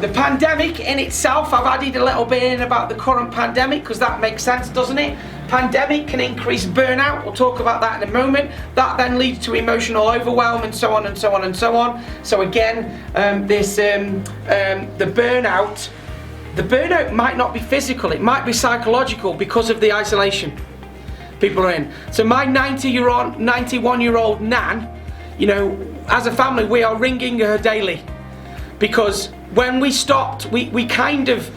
The pandemic in itself, I've added a little bit in about the current pandemic because that makes sense, doesn't it? Pandemic can increase burnout, we'll talk about that in a moment. That then leads to emotional overwhelm and so on and so on and so on. So again, the burnout might not be physical, it might be psychological because of the isolation people are in. So my 91-year-old nan, you know, as a family we are ringing her daily because when we stopped, we kind of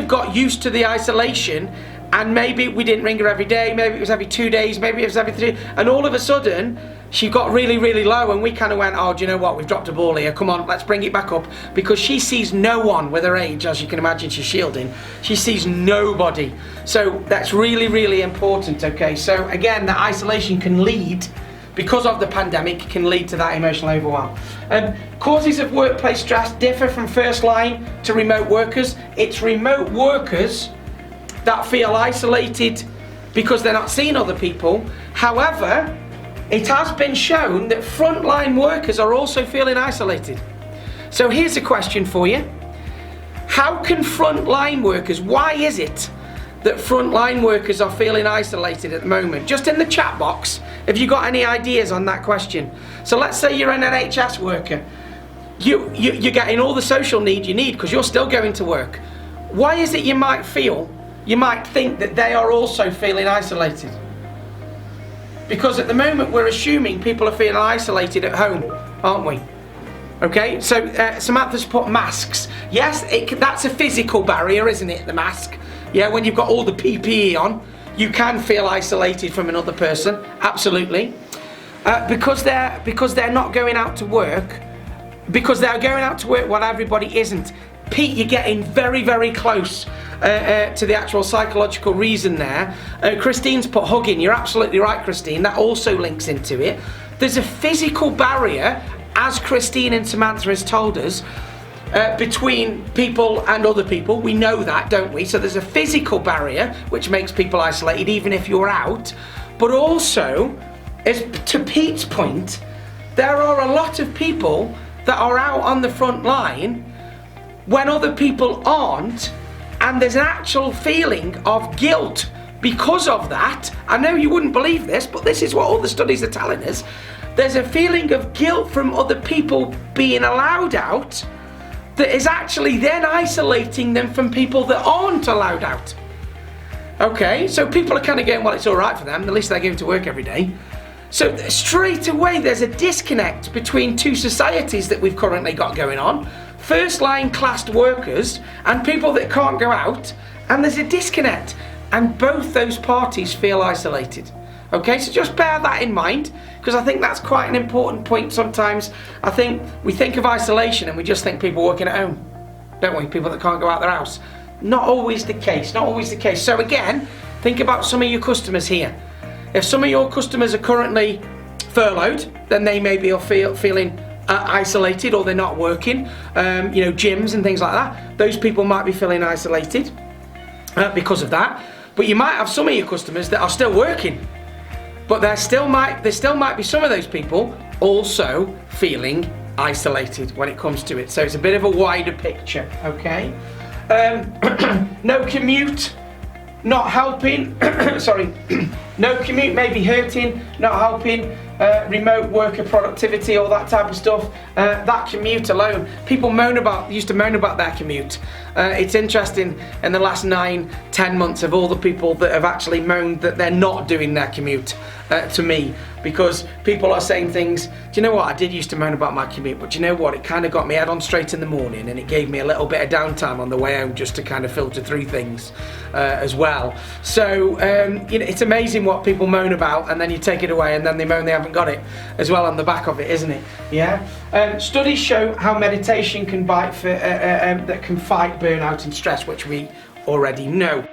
got used to the isolation, and maybe we didn't ring her every day, maybe it was every 2 days, maybe it was every 3, and all of a sudden she got really, really low, and we kind of went, oh, do you know what, we've dropped a ball here, come on, let's bring it back up, because she sees no one with her age, as you can imagine, she's shielding, she sees nobody. So that's really, really important, okay? So again, that isolation can lead, because of the pandemic, can lead to that emotional overwhelm. Causes of workplace stress differ from first line to remote workers. It's remote workers that feel isolated because they're not seeing other people. However, it has been shown that frontline workers are also feeling isolated. So here's a question for you. How can frontline workers, why is it that frontline workers are feeling isolated at the moment? Just in the chat box, have you got any ideas on that question? So let's say you're an NHS worker. You're getting all the social need you need because you're still going to work. Why is it you might think that they are also feeling isolated? Because at the moment we're assuming people are feeling isolated at home, aren't we? Okay, so Samantha's put masks. Yes, that's a physical barrier, isn't it, the mask? Yeah, when you've got all the PPE on, you can feel isolated from another person, absolutely. Because they're not going out to work, because they're going out to work while everybody isn't. Pete, you're getting very, very close to the actual psychological reason there. Christine's put hugging. You're absolutely right, Christine. That also links into it. There's a physical barrier, as Christine and Samantha has told us, between people and other people. We know that, don't we? So there's a physical barrier which makes people isolated even if you're out. But also, as to Pete's point, there are a lot of people that are out on the front line when other people aren't, and there's an actual feeling of guilt because of that. I know you wouldn't believe this, but this is what all the studies are telling us. There's a feeling of guilt from other people being allowed out that is actually then isolating them from people that aren't allowed out. Okay, so people are kind of going, well, it's all right for them, at least they're going to work every day. So straight away there's a disconnect between two societies that we've currently got going on. First line classed workers and people that can't go out, and there's a disconnect, and both those parties feel isolated. Okay, so just bear that in mind, because I think that's quite an important point. Sometimes I think we think of isolation and we just think people working at home, don't we? People that can't go out their house. Not always the case, not always the case. So again, think about some of your customers here. If some of your customers are currently furloughed, then they may be feeling isolated, or they're not working. You know, gyms and things like that. Those people might be feeling isolated because of that. But you might have some of your customers that are still working. But there still might be some of those people also feeling isolated when it comes to it. So it's a bit of a wider picture, okay? No commute, not helping. Sorry. No commute may be hurting, not helping. Remote worker productivity, all that type of stuff. That commute alone, people used to moan about their commute. It's interesting, in the last 9-10 months, of all the people that have actually moaned that they're not doing their commute, to me, because people are saying things, do you know what, I did used to moan about my commute, but do you know what, it kind of got me head on straight in the morning, and it gave me a little bit of downtime on the way home just to kind of filter through things as well. So you know, it's amazing what people moan about, and then you take it away and then they moan they haven't got it as well on the back of it, isn't it? Yeah. Studies show how meditation can fight burnout and stress, which we already know.